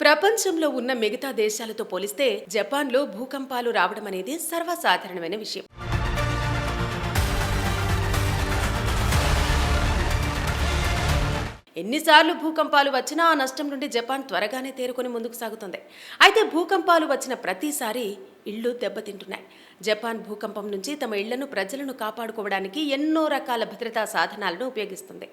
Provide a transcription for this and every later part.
ప్రపంచంలో ఉన్న మిగతా దేశాలతో పోలిస్తే జపాన్లో భూకంపాలు రావడం అనేది సర్వసాధారణమైన విషయం. ఎన్నిసార్లు భూకంపాలు వచ్చినా ఆ నష్టం నుండి జపాన్ త్వరగానే తేరుకొని ముందుకు సాగుతుంది. అయితే భూకంపాలు వచ్చిన ప్రతిసారి ఇళ్లు దెబ్బతింటున్నాయి. జపాన్ భూకంపం నుంచి తమ ఇళ్లను ప్రజలను కాపాడుకోవడానికి ఎన్నో రకాల భద్రతా సాధనాలను ఉపయోగిస్తుంది.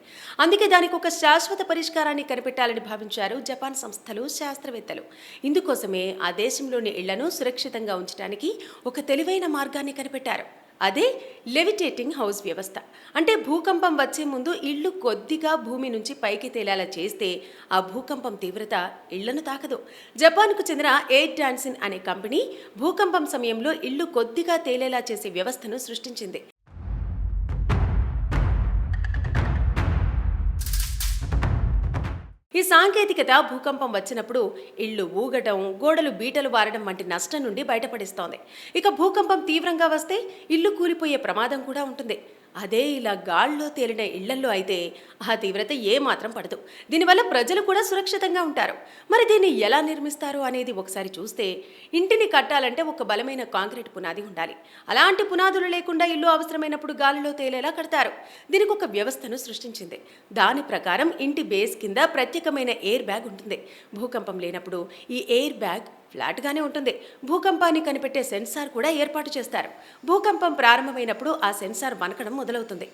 అందుకే దానికి ఒక శాశ్వత పరిష్కారాన్ని కనిపెట్టాలని భావించారు జపాన్ సంస్థలు, శాస్త్రవేత్తలు. ఇందుకోసమే ఆ దేశంలోని ఇళ్లను సురక్షితంగా ఉంచడానికి ఒక తెలివైన మార్గాన్ని కనిపెట్టారు. అదే లెవిటేటింగ్ హౌస్ వ్యవస్థ. అంటే భూకంపం వచ్చే ముందు ఇళ్లు కొద్దిగా భూమి నుంచి పైకి తేలేలా చేస్తే ఆ భూకంపం తీవ్రత ఇళ్లను తాకదు. జపాన్కు చెందిన ఎయిర్ డాన్సిన్ అనే కంపెనీ భూకంపం సమయంలో ఇళ్లు కొద్దిగా తేలేలా చేసే వ్యవస్థను సృష్టించింది. ఈ సాంకేతికత భూకంపం వచ్చినప్పుడు ఇళ్లు ఊగటం, గోడలు బీటలు వారడం వంటి నష్టం నుండి బయటపడిస్తోంది. ఇక భూకంపం తీవ్రంగా వస్తే ఇల్లు కూలిపోయే ప్రమాదం కూడా ఉంటుంది. అదే ఇలా గాల్లో తేలిన ఇళ్లల్లో అయితే ఆ తీవ్రత ఏమాత్రం పడదు. దీనివల్ల ప్రజలు కూడా సురక్షితంగా ఉంటారు. మరి దీన్ని ఎలా నిర్మిస్తారు అనేది ఒకసారి చూస్తే, ఇంటిని కట్టాలంటే ఒక బలమైన కాంక్రీట్ పునాది ఉండాలి. అలాంటి పునాదులు లేకుండా ఇల్లు అవసరమైనప్పుడు గాలిలో తేలేలా కడతారు. దీనికి ఒక వ్యవస్థను సృష్టించింది. దాని ప్రకారం ఇంటి బేస్ కింద ప్రత్యేకమైన ఎయిర్ బ్యాగ్ ఉంటుంది. భూకంపం లేనప్పుడు ఈ ఎయిర్ బ్యాగ్ ఫ్లాట్గానే ఉంటుంది. భూకంపాన్ని కనిపెట్టే సెన్సార్ కూడా ఏర్పాటు చేస్తారు. భూకంపం ప్రారంభమైనప్పుడు ఆ సెన్సార్ వణకడం మొదలవుతుంది.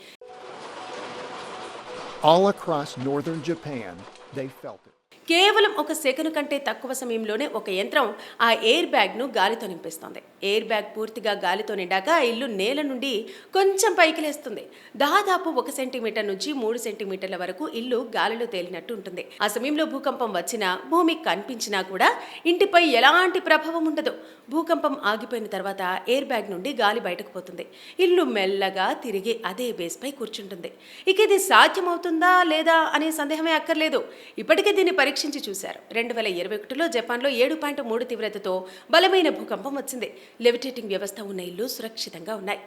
All across northern Japan, they felt it. కేవలం ఒక సెకను కంటే తక్కువ సమయంలోనే ఒక యంత్రం ఆ ఎయిర్ బ్యాగ్ను గాలితో నింపేస్తుంది. ఎయిర్ బ్యాగ్ పూర్తిగా గాలితో నిండాక ఆ ఇల్లు నేల నుండి కొంచెం పైకి లేస్తుంది. దాదాపు 1 సెంటీమీటర్ నుంచి 3 సెంటీమీటర్ల వరకు ఇల్లు గాలిలో తేలినట్టు ఉంటుంది. ఆ సమయంలో భూకంపం వచ్చినా, భూమి కనిపించినా కూడా ఇంటిపై ఎలాంటి ప్రభావం ఉండదు. భూకంపం ఆగిపోయిన తర్వాత ఎయిర్ బ్యాగ్ నుండి గాలి బయటకు పోతుంది. ఇల్లు మెల్లగా తిరిగి అదే బేస్ పై కూర్చుంటుంది. ఇక ఇది సాధ్యమవుతుందా లేదా అనే సందేహమే అక్కర్లేదు. ఇప్పటికే దీన్ని పరీక్షించి చూశారు. 2021లో జపాన్లో 7.3 తీవ్రతతో బలమైన భూకంపం వచ్చింది. లెవిటేటింగ్ వ్యవస్థ ఉన్న ఇల్లు సురక్షితంగా ఉన్నాయి.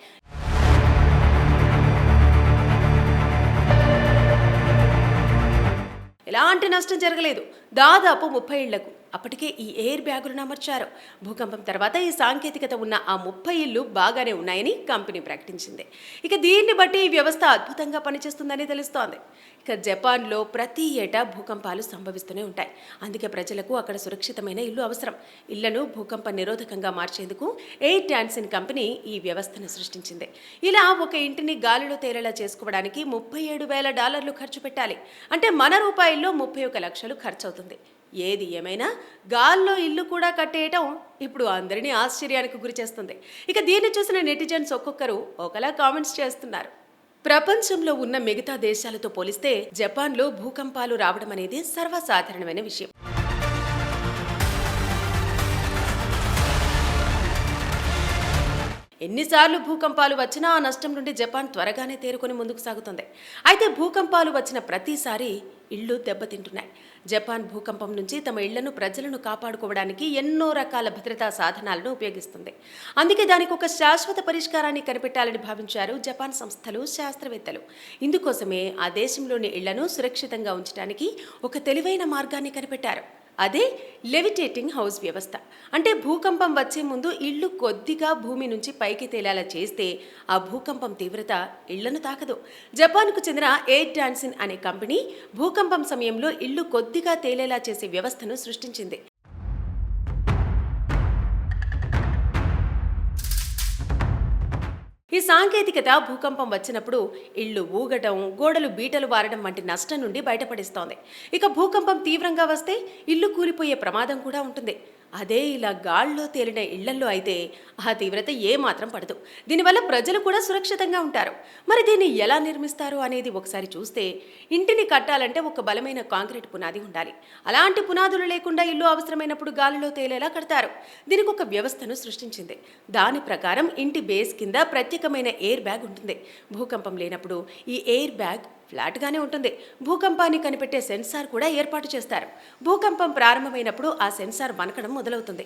ఎలాంటి నష్టం జరగలేదు. దాదాపు 30 ఇళ్లకు అప్పటికే ఈ ఎయిర్ బ్యాగులను అమర్చారు. భూకంపం తర్వాత ఈ సాంకేతికత ఉన్న ఆ 30 ఇళ్లు బాగానే ఉన్నాయని కంపెనీ ప్రకటించింది. ఇక దీన్ని బట్టి ఈ వ్యవస్థ అద్భుతంగా పనిచేస్తుందని తెలుస్తోంది. ఇక జపాన్లో ప్రతి ఏటా భూకంపాలు సంభవిస్తూనే ఉంటాయి. అందుకే ప్రజలకు అక్కడ సురక్షితమైన ఇల్లు అవసరం. ఇళ్లను భూకంప నిరోధకంగా మార్చేందుకు ఎయిర్ డాన్సిన్ కంపెనీ ఈ వ్యవస్థను సృష్టించింది. ఇలా ఒక ఇంటిని గాలిలో తేలేలా చేసుకోవడానికి $37,000 ఖర్చు పెట్టాలి. అంటే మన రూపాయల్లో 31 లక్షలు ఖర్చు అవుతుంది. ఏది ఏమైనా గాల్లో ఇల్లు కూడా కట్టేయటం ఇప్పుడు అందరినీ ఆశ్చర్యానికి గురి చేస్తుంది. ఇక దీన్ని చూసిన నెటిజన్స్ ఒక్కొక్కరు ఒకలా కామెంట్స్ చేస్తున్నారు. ప్రపంచంలో ఉన్న మిగతా దేశాలతో పోలిస్తే జపాన్లో భూకంపాలు రావడం అనేది సర్వసాధారణమైన విషయం. ఎన్నిసార్లు భూకంపాలు వచ్చినా ఆ నష్టం నుండి జపాన్ త్వరగానే తేరుకొని ముందుకు సాగుతుంది. అయితే భూకంపాలు వచ్చిన ప్రతిసారి ఇళ్లు దెబ్బతింటున్నాయి. జపాన్ భూకంపం నుంచి తమ ఇళ్లను ప్రజలను కాపాడుకోవడానికి ఎన్నో రకాల భద్రతా సాధనాలను ఉపయోగిస్తుంది. అందుకే దానికి ఒక శాశ్వత పరిష్కారాన్ని కనిపెట్టాలని భావించారు జపాన్ సంస్థలు, శాస్త్రవేత్తలు. ఇందుకోసమే ఆ దేశంలోని ఇళ్లను సురక్షితంగా ఉంచడానికి ఒక తెలివైన మార్గాన్ని కనిపెట్టారు. అదే లెవిటేటింగ్ హౌస్ వ్యవస్థ. అంటే భూకంపం వచ్చే ముందు ఇళ్లు కొద్దిగా భూమి నుంచి పైకి తేలేలా చేస్తే ఆ భూకంపం తీవ్రత ఇళ్లను తాకదు. జపాన్కు చెందిన ఎయిర్ డాన్సిన్ అనే కంపెనీ భూకంపం సమయంలో ఇళ్లు కొద్దిగా తేలేలా చేసే వ్యవస్థను సృష్టించింది. ఈ సాంకేతికత భూకంపం వచ్చినప్పుడు ఇళ్లు ఊగటం, గోడలు బీటలు వారడం వంటి నష్టం నుండి బయటపడిస్తోంది. ఇక భూకంపం తీవ్రంగా వస్తే ఇల్లు కూలిపోయే ప్రమాదం కూడా ఉంటుంది. అదే ఇలా గాల్లో తేలిన ఇళ్లల్లో అయితే ఆ తీవ్రత ఏమాత్రం పడదు. దీనివల్ల ప్రజలు కూడా సురక్షితంగా ఉంటారు. మరి దీన్ని ఎలా నిర్మిస్తారు అనేది ఒకసారి చూస్తే, ఇంటిని కట్టాలంటే ఒక బలమైన కాంక్రీట్ పునాది ఉండాలి. అలాంటి పునాదులు లేకుండా ఇల్లు అవసరమైనప్పుడు గాలిలో తేలేలా కడతారు. దీనికి ఒక వ్యవస్థను సృష్టించింది. దాని ప్రకారం ఇంటి బేస్ కింద ప్రత్యేకమైన ఎయిర్ బ్యాగ్ ఉంటుంది. భూకంపం లేనప్పుడు ఈ ఎయిర్ బ్యాగ్ ఫ్లాట్గానే ఉంటుంది. భూకంపాన్ని కనిపెట్టే సెన్సార్ కూడా ఏర్పాటు చేస్తారు. భూకంపం ప్రారంభమైనప్పుడు ఆ సెన్సార్ వణకడం మొదలవుతుంది.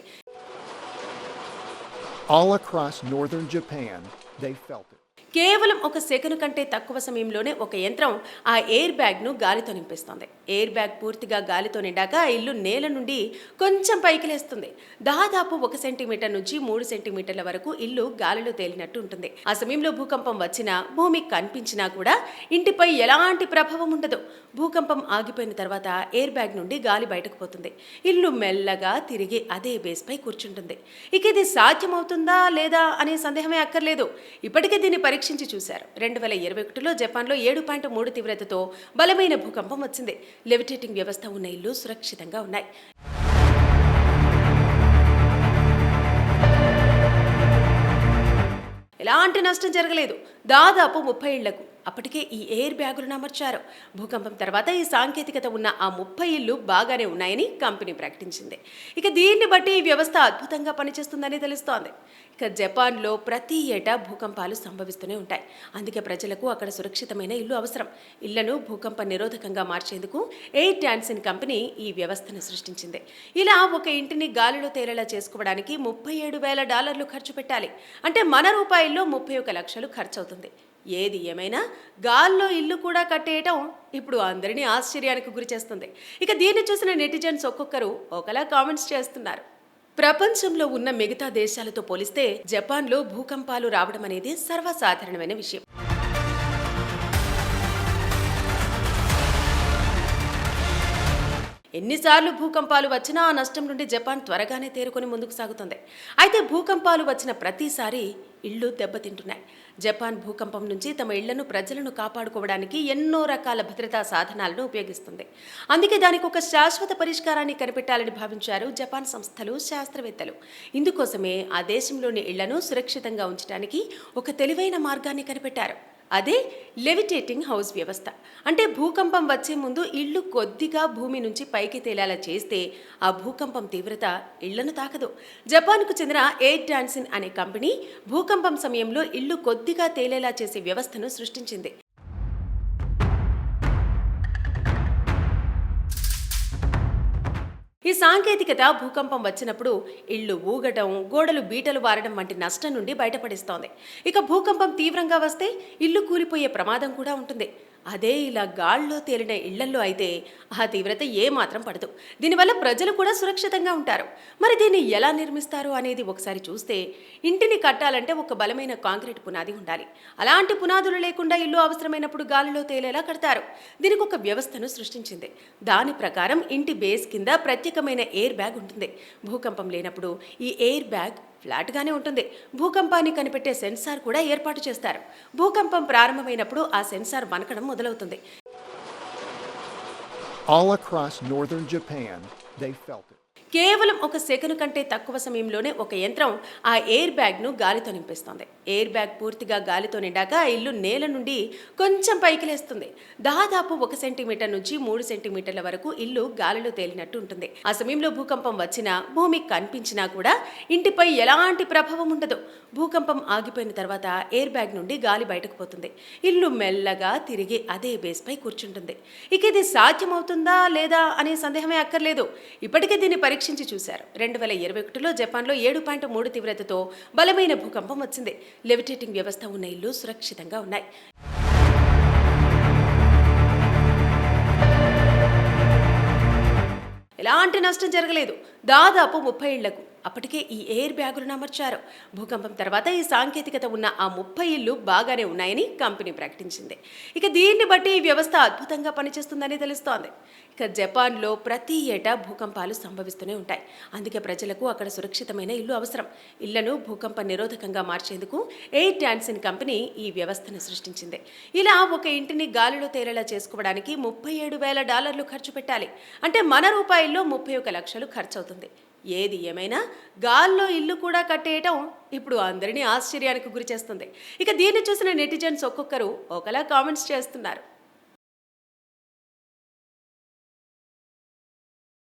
All across northern Japan, they felt it. కేవలం ఒక సెకను కంటే తక్కువ సమయంలోనే ఒక యంత్రం ఆ ఎయిర్ బ్యాగ్ను గాలితో నింపేస్తోంది. ఎయిర్ బ్యాగ్ పూర్తిగా గాలితో నిండాక ఆ ఇల్లు నేల నుండి కొంచెం పైకి లేస్తుంది. దాదాపు 1 సెంటీమీటర్ నుంచి 3 సెంటీమీటర్ల వరకు ఇల్లు గాలిలో తేలినట్టు ఉంటుంది. ఆ సమయంలో భూకంపం వచ్చినా, భూమి కనిపించినా కూడా ఇంటిపై ఎలాంటి ప్రభావం ఉండదు. భూకంపం ఆగిపోయిన తర్వాత ఎయిర్ బ్యాగ్ నుండి గాలి బయటకు పోతుంది. ఇల్లు మెల్లగా తిరిగి అదే బేస్ పై కూర్చుంటుంది. ఇక ఇది సాధ్యమవుతుందా లేదా అనే సందేహమే అక్కర్లేదు. ఇప్పటికే దీన్ని పరీక్షించి చూశారు. 2021లో జపాన్లో 7.3 తీవ్రతతో బలమైన భూకంపం వచ్చింది. లెవిటేటింగ్ వ్యవస్థ ఉన్న ఇల్లు సురక్షితంగా ఉన్నాయి. ఎలాంటి నష్టం జరగలేదు. దాదాపు 30 ఇళ్లకు అప్పటికే ఈ ఎయిర్ బ్యాగులను అమర్చారు. భూకంపం తర్వాత ఈ సాంకేతికత ఉన్న ఆ 30 ఇళ్లు బాగానే ఉన్నాయని కంపెనీ ప్రకటించింది. ఇక దీన్ని బట్టి ఈ వ్యవస్థ అద్భుతంగా పనిచేస్తుందని తెలుస్తోంది. ఇక జపాన్లో ప్రతి ఏటా భూకంపాలు సంభవిస్తూనే ఉంటాయి. అందుకే ప్రజలకు అక్కడ సురక్షితమైన ఇల్లు అవసరం. ఇళ్లను భూకంప నిరోధకంగా మార్చేందుకు ఎయిర్ డాన్సిన్ కంపెనీ ఈ వ్యవస్థను సృష్టించింది. ఇలా ఒక ఇంటిని గాలిలో తేలేలా చేసుకోవడానికి $37,000 ఖర్చు పెట్టాలి. అంటే మన రూపాయల్లో 31 లక్షలు ఖర్చు అవుతుంది. ఏది ఏమైనా గాల్లో ఇల్లు కూడా కట్టేయటం ఇప్పుడు అందరినీ ఆశ్చర్యానికి గురి చేస్తుంది. ఇక దీన్ని చూసిన నెటిజన్స్ ఒక్కొక్కరు ఒకలా కామెంట్స్ చేస్తున్నారు. ప్రపంచంలో ఉన్న మిగతా దేశాలతో పోలిస్తే జపాన్లో భూకంపాలు రావడం అనేది సర్వసాధారణమైన విషయం. ఎన్నిసార్లు భూకంపాలు వచ్చినా ఆ నష్టం నుండి జపాన్ త్వరగానే తేరుకొని ముందుకు సాగుతుంది. అయితే భూకంపాలు వచ్చిన ప్రతిసారి ఇళ్లు దెబ్బతింటున్నాయి. జపాన్ భూకంపం నుంచి తమ ఇళ్లను, ప్రజలను కాపాడుకోవడానికి ఎన్నో రకాల భద్రతా సాధనాలను ఉపయోగిస్తుంది. అందుకే దానికి ఒక శాశ్వత పరిష్కారాన్ని కనిపెట్టాలని భావించారు జపాన్ సంస్థలు, శాస్త్రవేత్తలు. ఇందుకోసమే ఆ దేశంలోని ఇళ్లను సురక్షితంగా ఉంచడానికి ఒక తెలివైన మార్గాన్ని కనిపెట్టారు. అదే లెవిటేటింగ్ హౌస్ వ్యవస్థ. అంటే భూకంపం వచ్చే ముందు ఇల్లు కొద్దిగా భూమి నుంచి పైకి తేలేలా చేస్తే ఆ భూకంపం తీవ్రత ఇళ్లను తాకదు. జపాన్కు చెందిన ఎయిర్ డాన్సిన్ అనే కంపెనీ భూకంపం సమయంలో ఇల్లు కొద్దిగా తేలేలా చేసే వ్యవస్థను సృష్టించింది. ఈ సాంకేతికత భూకంపం వచ్చినప్పుడు ఇళ్లు ఊగటం, గోడలు బీటలు వారడం వంటి నష్టం నుండి బయటపడిస్తోంది. ఇక భూకంపం తీవ్రంగా వస్తే ఇల్లు కూలిపోయే ప్రమాదం కూడా ఉంటుంది. అదే ఇలా గాల్లో తేలిన ఇళ్లల్లో అయితే ఆ తీవ్రత ఏమాత్రం పడదు. దీనివల్ల ప్రజలు కూడా సురక్షితంగా ఉంటారు. మరి దీన్ని ఎలా నిర్మిస్తారు అనేది ఒకసారి చూస్తే, ఇంటిని కట్టాలంటే ఒక బలమైన కాంక్రీట్ పునాది ఉండాలి. అలాంటి పునాదులు లేకుండా ఇల్లు అవసరమైనప్పుడు గాలిలో తేలేలా కడతారు. దీనికి ఒక వ్యవస్థను సృష్టించింది. దాని ప్రకారం ఇంటి బేస్ కింద ప్రత్యేకమైన ఎయిర్ బ్యాగ్ ఉంటుంది. భూకంపం లేనప్పుడు ఈ ఎయిర్ బ్యాగ్ ఫ్లాట్గానే ఉంటుంది. భూకంపాన్ని కనిపెట్టే సెన్సార్ కూడా ఏర్పాటు చేస్తారు. భూకంపం ప్రారంభమైనప్పుడు ఆ సెన్సార్ వణకడం మొదలవుతుంది. All across northern Japan, they felt it. కేవలం ఒక సెకను కంటే తక్కువ సమయంలోనే ఒక యంత్రం ఆ ఎయిర్ బ్యాగ్ను గాలితో నింపేస్తోంది. ఎయిర్ బ్యాగ్ పూర్తిగా గాలితో నిండాక ఆ ఇల్లు నేల నుండి కొంచెం పైకి లేస్తుంది. దాదాపు 1 సెంటీమీటర్ నుంచి 3 సెంటీమీటర్ల వరకు ఇల్లు గాలిలో తేలినట్టు ఉంటుంది. ఆ సమయంలో భూకంపం వచ్చినా, భూమి కనిపించినా కూడా ఇంటిపై ఎలాంటి ప్రభావం ఉండదు. భూకంపం ఆగిపోయిన తర్వాత ఎయిర్ బ్యాగ్ నుండి గాలి బయటకు పోతుంది. ఇల్లు మెల్లగా తిరిగి అదే బేస్ పై కూర్చుంటుంది. ఇక ఇది సాధ్యమవుతుందా లేదా అనే సందేహమే అక్కర్లేదు. ఇప్పటికే దీన్ని పరీక్షించి చూశారు. 2021లో జపాన్లో 7.3 తీవ్రతతో బలమైన భూకంపం వచ్చింది. లెవిటేటింగ్ వ్యవస్థ ఉన్న ఇల్లు సురక్షితంగా ఉన్నాయి. ఎలాంటి నష్టం జరగలేదు. దాదాపు 30 ఇళ్లకు అప్పటికే ఈ ఎయిర్ బ్యాగులను అమర్చారు. భూకంపం తర్వాత ఈ సాంకేతికత ఉన్న ఆ 30 ఇళ్లు బాగానే ఉన్నాయని కంపెనీ ప్రకటించింది. ఇక దీన్ని బట్టి ఈ వ్యవస్థ అద్భుతంగా పనిచేస్తుందని తెలుస్తోంది. ఇక జపాన్లో ప్రతి ఏటా భూకంపాలు సంభవిస్తూనే ఉంటాయి. అందుకే ప్రజలకు అక్కడ సురక్షితమైన ఇల్లు అవసరం. ఇళ్లను భూకంప నిరోధకంగా మార్చేందుకు ఎయిర్ డాన్సిన్ కంపెనీ ఈ వ్యవస్థను సృష్టించింది. ఇలా ఒక ఇంటిని గాలిలో తేలేలా చేసుకోవడానికి $37,000 ఖర్చు పెట్టాలి. అంటే మన రూపాయల్లో 31 లక్షలు ఖర్చు అవుతుంది. ఏది ఏమైనా గాల్లో ఇల్లు కూడా కట్టేయటం ఇప్పుడు అందరినీ ఆశ్చర్యానికి గురి చేస్తుంది. ఇక దీన్ని చూసిన నెటిజన్స్ ఒక్కొక్కరు ఒకలా కామెంట్స్ చేస్తున్నారు.